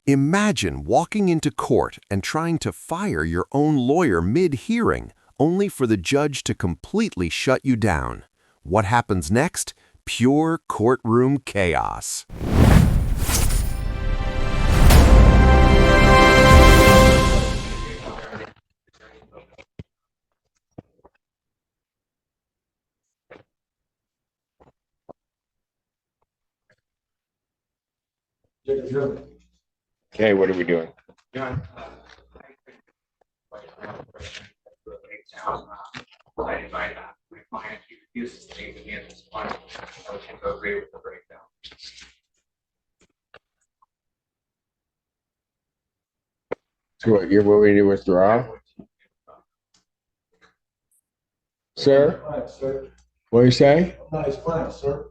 Imagine walking into court and trying to fire your own lawyer mid-hearing, only for the judge to completely shut you down. What happens next? Pure courtroom chaos. Okay, what are we doing? So what, you're willing to withdraw? Sir? What are you saying? I'm not his client, sir.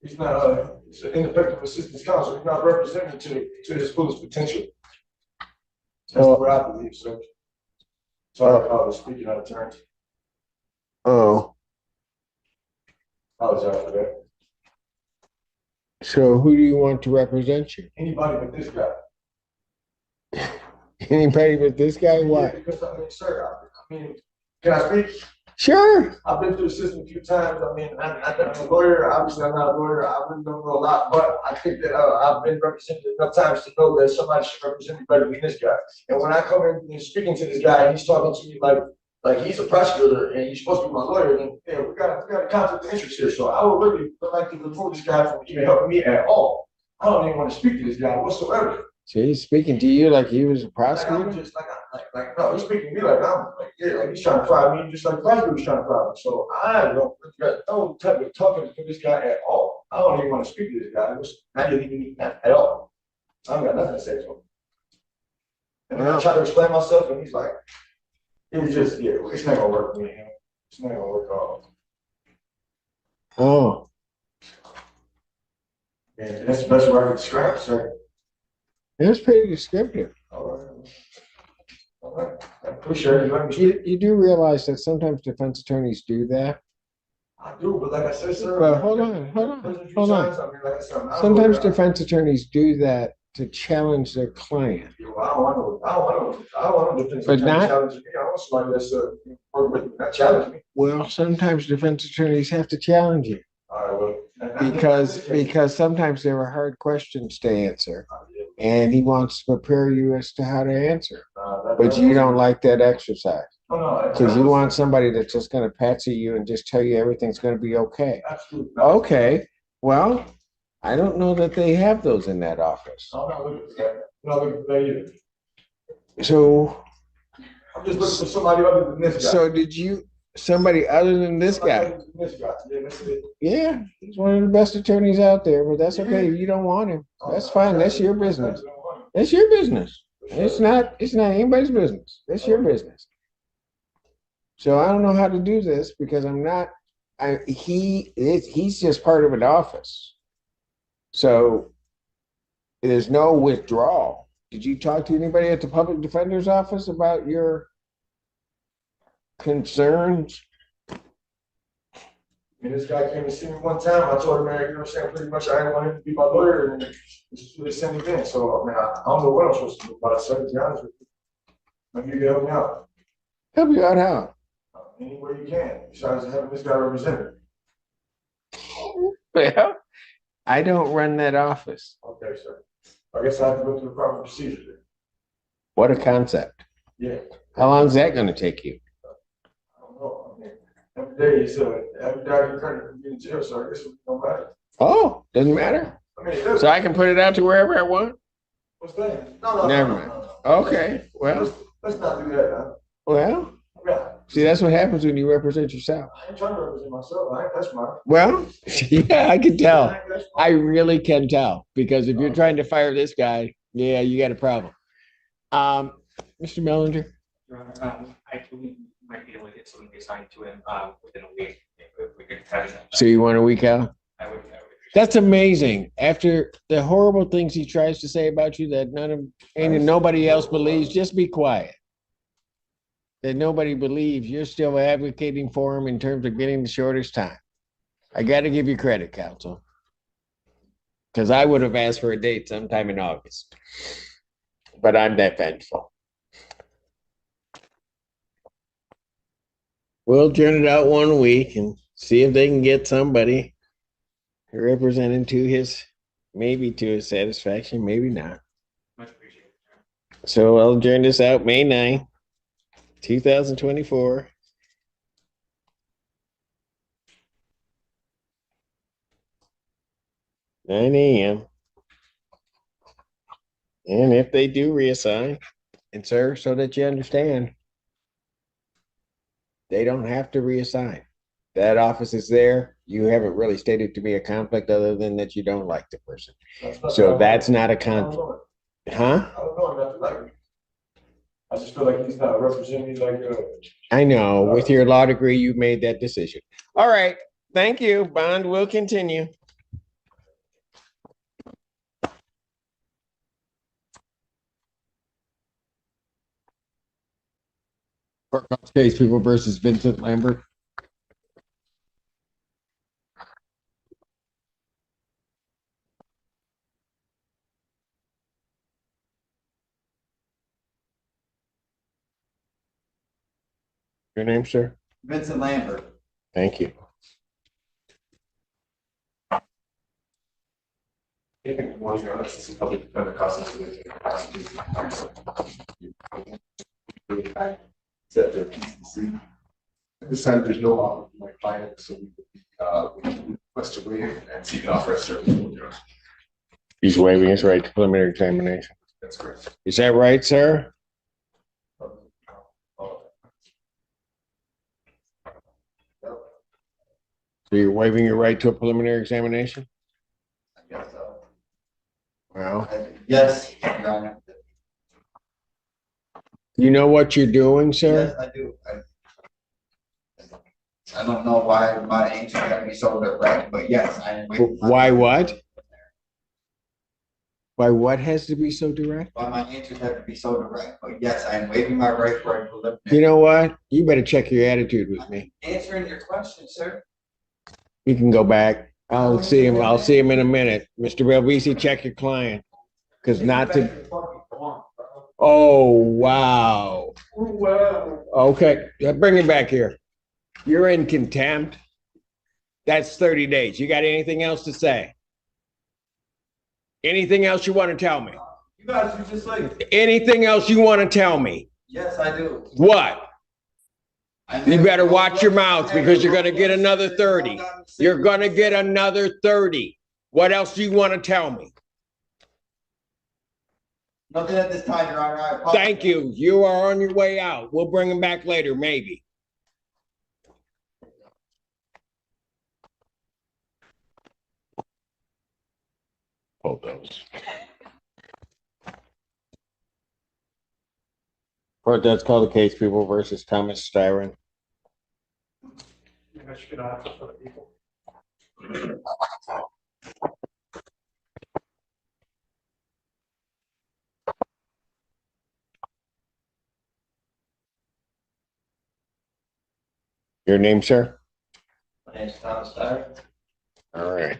He's not, he's an ineffective assistance counsel. He's not representing to his fullest potential. That's what I believe, sir. Sorry, I was speaking out of turn. Oh, Apologize for that. so who do you want to represent you? Anybody but this guy. Anybody but this guy? Yeah, Why? because I mean, sir, I mean, can I speak? Sure. I've been through the system a few times. I mean, I'm a lawyer. Obviously, I'm not a lawyer. I really don't know a lot, but I think that I've been represented enough times to know that somebody should represent me better than this guy. And when I come in and speaking to this guy, and he's talking to me like he's a prosecutor and he's supposed to be my lawyer, then yeah, we got a conflict of interest here. So I would really like to remove this guy from even helping me at all. I don't even want to speak to this guy whatsoever. So he's speaking to you like he was a Like I'm prosecutor? just no, he's speaking to me like I'm like yeah, like he's trying to fire me just like the prosecutor was trying to fire me. So I don't got no type of talking to this guy at all. I don't even want to speak to this guy. Not even at all. I don't got nothing to say to him. And I try to explain myself, and he's like, it was just yeah, it's not gonna work for me. It's not gonna work at all. Oh, And that's the best way I can describe it, sir. it was pretty descriptive. All right. All right. I appreciate it. Let me speak. You do realize that sometimes defense attorneys do that? I do, but like I said, sir. Well, hold on. I mean, like I said, I'm not a Sometimes lawyer. defense attorneys do that to challenge their client. I don't want to defend But not- challenge me. I want somebody that's work with me, not challenge me. Well, sometimes defense attorneys have to challenge you All right, well. because sometimes there are hard questions to answer, and he wants to prepare you as to how to answer. But you don't like that exercise because you want somebody that's just going to patsy you and just tell you everything's going to be okay. Absolutely. Okay, well, I don't know that they have those in that office. I'm not looking for that. I'm not looking for that either. So, I'm just looking for somebody other than this guy. so did you, somebody other than this guy? Other than this guy. Yeah, that's it. Yeah, he's one of the best attorneys out there, but that's okay. If you don't want him, that's fine. That's your business. That's your business. It's not anybody's business. That's your business. So I don't know how to do this because he's just part of an office. So there's no withdrawal. Did you talk to anybody at the public defender's office about your concerns? And this guy came to see me one time. I told him, man, you know what I'm saying? Pretty much I didn't want him to be my lawyer, and this is what they sent me in. So, man, I don't know what I'm supposed to do about it, sir, to be honest with you. Maybe you can help me out. Help you out how? Any way you can, besides having this guy represented. Well, I don't run that office. Okay, sir. I guess I have to go through the proper procedure then. What a concept. Yeah. How long is that going to take you? I don't know. I mean, every day is every day I get credit for being in jail, so I guess it don't matter. Oh, doesn't matter. I mean, it does. So I can put it out to wherever I want? What's that? No. Never mind. Okay, well, Let's not do that now. well, Yeah. see, that's what happens when you represent yourself. I ain't trying to represent myself. I ain't that's my. Well, yeah, I can tell. I really can tell because if you're trying to fire this guy, yeah, you got a problem. Mr. Mellinger? I believe we might be able to get something assigned to him within a week. If we could have it. So you want a week out? I would. That's amazing. After the horrible things he tries to say about you that nobody else believes, just be quiet. That nobody believes, you're still advocating for him in terms of getting the shortest time. I got to give you credit, counsel. Because I would have asked for a date sometime in August. But I'm that vengeful. We'll turn it out 1 week and see if they can get somebody represented to his, maybe to his satisfaction, maybe not. Much appreciated. So I'll turn this out May 9th, 2024. 9 a.m. And if they do reassign, and sir, so that you understand, they don't have to reassign. That office is there. You haven't really stated to me a conflict other than that you don't like the person. So that's not a conflict. Huh? I don't know, nothing like. I just feel like he's not representing me like. I know. With your law degree, you made that decision. All right. Thank you. Bond will continue. Courthouse case, People versus Vincent Lambert. Your name, sir? Vincent Lambert. Thank you. Anything more, Your Honor, since the public defender costs us. Set their PCC. This time, there's no offer for my client, so we request a waive and seek an offer of service. He's waiving his right to preliminary examination. That's correct. Is that right, sir? So you're waiving your right to a preliminary examination? I guess so. Well, Yes, Your Honor. you know what you're doing, sir? Yes, I do. I don't know why my answer gotta be so direct, but yes, I am. Why what? Why what has to be so direct? Why my answers have to be so direct, but yes, I am waiving my right for a preliminary. You know what? You better check your attitude with me. Answering your question, sir. You can go back. I'll see him. I'll see him in a minute. Mr. Belvisi, check your client. Because not to. Oh, wow. Okay, bring him back here. You're in contempt. That's 30 days. You got anything else to say? Anything else you want to tell me? You guys are just like. Anything else you want to tell me? Yes, I do. What? You better watch your mouth because you're going to get another 30. You're going to get another 30. What else do you want to tell me? Nothing at this time, Your Honor. I apologize. Thank you. You are on your way out. We'll bring him back later, maybe. Hold those. Court, that's called the case People versus Thomas Styron. I should ask for the people. Your name, sir? My name's Thomas Dyer. All right.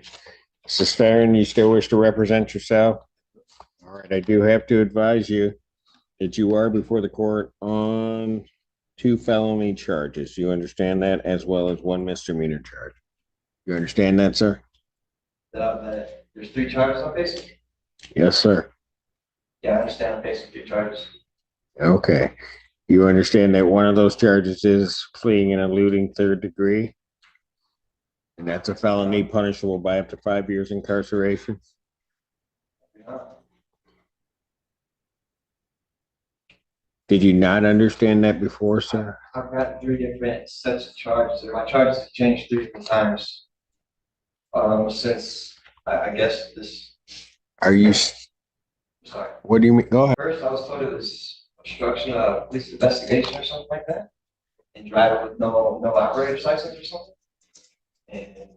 Mr. Styron, you still wish to represent yourself? All right. I do have to advise you that you are before the court on 2 felony charges. You understand that, as well as 1 misdemeanor charge. You understand that, sir? There's 3 charges I'm facing? Yes, sir. Yeah, I understand I'm facing 3 charges. Okay. You understand that one of those charges is fleeing and eluding 3rd degree? And that's a felony punishable by up to 5 years incarceration? Yeah. Did you not understand that before, sir? I've got 3 different sets of charges. My charges have changed 3 different times. Since I guess this. Are you, Sorry. what do you mean? Go ahead. First, I was told it was obstruction of police investigation or something like that, and driving with no operator's license or something. And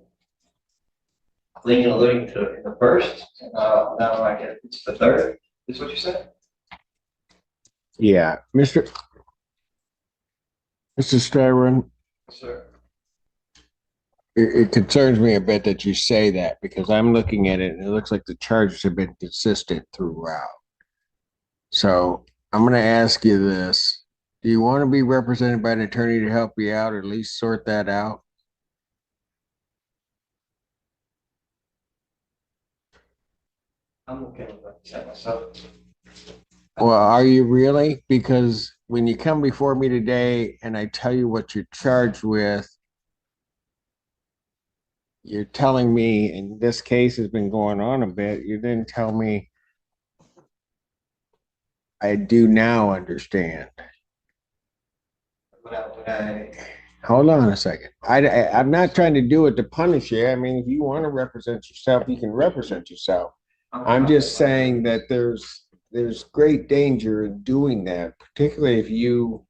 fleeing and eluding in the first. Now I get it's the 3rd. Is what you said? Yeah, Mr. Styron, Sir. it concerns me a bit that you say that because I'm looking at it and it looks like the charges have been consistent throughout. So I'm going to ask you this. Do you want to be represented by an attorney to help you out or at least sort that out? I'm okay with that myself. Well, are you really? Because when you come before me today and I tell you what you're charged with, you're telling me, and this case has been going on a bit, you didn't tell me I do now understand. When I Hold on a second. I'm not trying to do it to punish you. I mean, if you want to represent yourself, you can represent yourself. I'm just saying that there's great danger in doing that, particularly if you're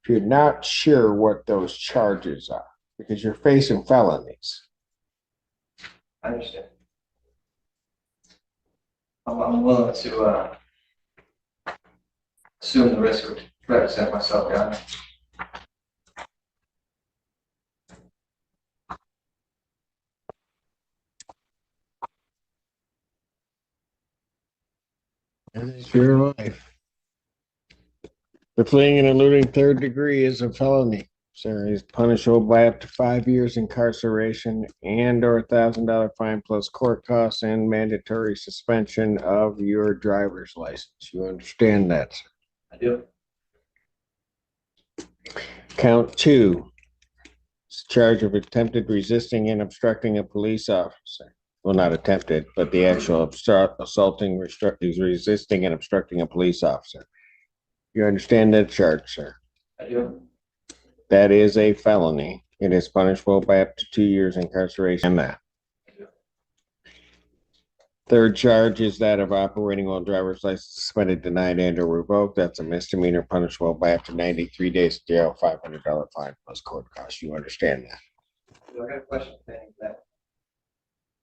not sure what those charges are, because you're facing felonies. I understand. I'm willing to assume the risk of represent myself, yeah. It's your life. The fleeing and eluding third degree is a felony. Sir, is punishable by up to 5 years incarceration and or $1,000 fine plus court costs and mandatory suspension of your driver's license. You understand that, sir? I do. Count 2. It's charge of attempted resisting and obstructing a police officer. Well, not attempted, but the actual assaulting, resisting and obstructing a police officer. You understand that charge, sir? I do. That is a felony. It is punishable by up to 2 years incarceration. And that. Third charge is that of operating while driver's license suspended, denied, and or revoked. That's a misdemeanor punishable by up to 93 days jail, $500 fine plus court costs. You understand that? I got a question saying that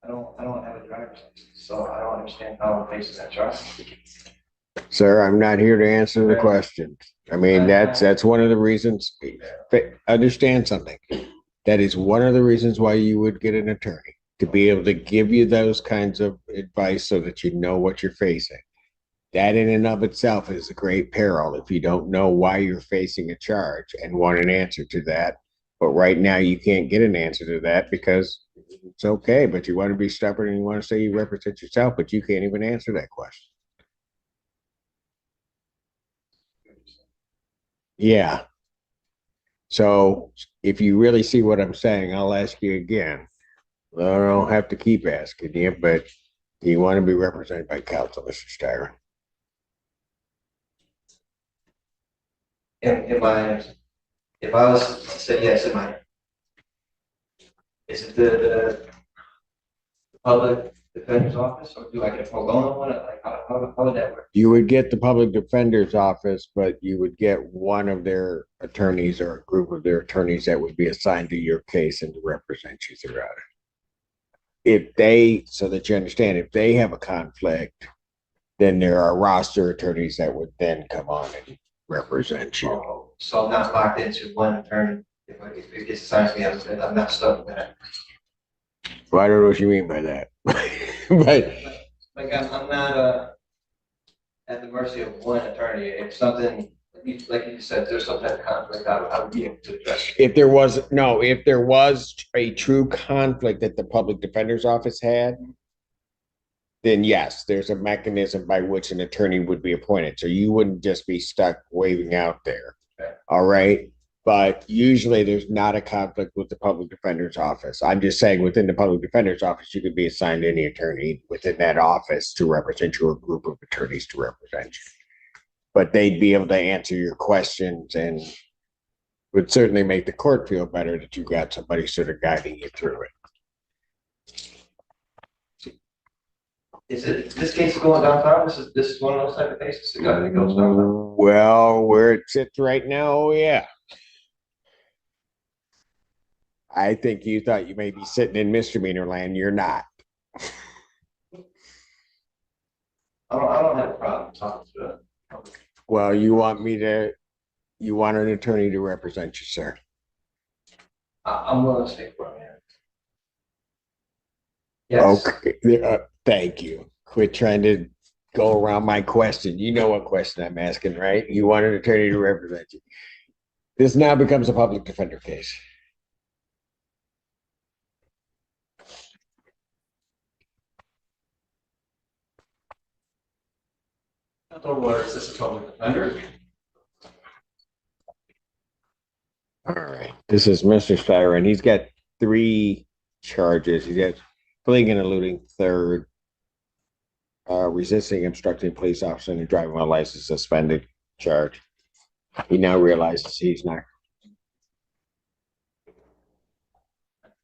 I don't have a driver's license, so I don't understand how I'm facing that charge. Sir, I'm not here to answer the questions. I mean, that's one of the reasons. Understand something. That is one of the reasons why you would get an attorney, to be able to give you those kinds of advice so that you know what you're facing. That in and of itself is a great peril if you don't know why you're facing a charge and want an answer to that. But right now you can't get an answer to that because it's okay, but you want to be stubborn and you want to say you represent yourself, but you can't even answer that question. Yeah. So if you really see what I'm saying, I'll ask you again. I don't have to keep asking you, but do you want to be represented by counsel, Mr. Styron? If I was to say yes, is it the public defender's office, or do I get a pro bono one? Like how would that work? You would get the public defender's office, but you would get one of their attorneys or a group of their attorneys that would be assigned to your case and to represent you throughout it. If they, so that you understand, if they have a conflict, then there are roster attorneys that would then come on and represent you. Oh, so I'm not locked into one attorney. If it gets assigned to me, I'm not stuck with that. Well, I don't know what you mean by that. But like I'm not at the mercy of one attorney. If something, like you said, there's some type of conflict, I would be able to address it. if there was a true conflict that the public defender's office had, then yes, there's a mechanism by which an attorney would be appointed. So you wouldn't just be stuck waving out there. Okay. All right. But usually there's not a conflict with the public defender's office. I'm just saying within the public defender's office, you could be assigned any attorney within that office to represent you or a group of attorneys to represent you. But they'd be able to answer your questions and would certainly make the court feel better that you got somebody sort of guiding you through it. This case is going downtown? This is one of those type of cases that goes downtown? Well, where it sits right now, oh yeah. I think you thought you may be sitting in misdemeanor land. You're not. I don't have a problem talking to it. Well, you want me to You want an attorney to represent you, sir? I'm willing to stay for it. Yes. Okay, thank you. Quit trying to go around my question. You know what question I'm asking, right? You want an attorney to represent you. This now becomes a public defender case. Or is this a public defender? All right. This is Mr. Styron. He's got 3 charges. He's got fleeing and eluding third, resisting, obstructing police officer, and driving while license suspended charge. He now realizes he's not.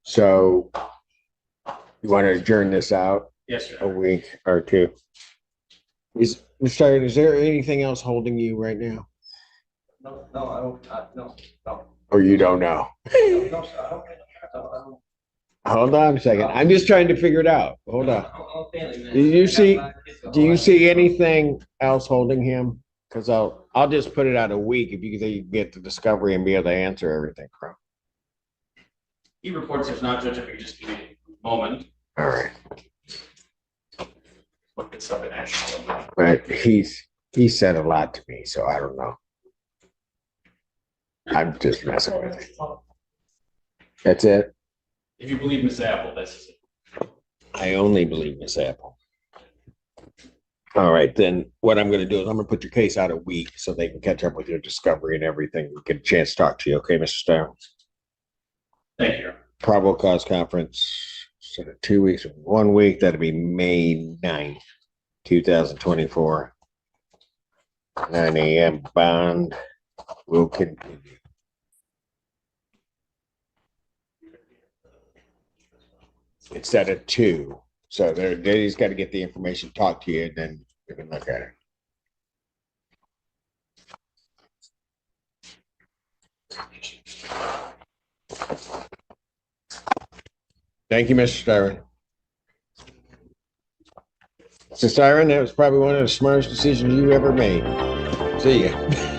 So you want to adjourn this out Yes, sir. a week or 2? Is Mr. Styron, is there anything else holding you right now? No, I don't, no. Or you don't know? No, sir, I don't. Hold on a second. I'm just trying to figure it out. Hold on. I'm family, man. Do you I got see- 5 kids at Do you home. see anything else holding him? Because I'll just put it out a week if you can get the discovery and be able to answer everything from. He reports if not, Judge, if we could just give me a moment. All right. Look at stuff in action. But he said a lot to me, so I don't know. I'm just messing with it. That's it. If you believe Miss Apple, that's it. I only believe Miss Apple. All right, then what I'm going to do is I'm going to put your case out a week so they can catch up with your discovery and everything. We get a chance to talk to you. Okay, Mr. Stone? Thank you. Probable cause conference, so 2 weeks, 1 week, that'll be May 9th, 2024. 9 a.m. bond will continue. Instead of 2. So they just got to get the information, talk to you, and then we can look at it. Thank you, Mr. Styron. Mr. Styron, that was probably one of the smartest decisions you ever made. See ya.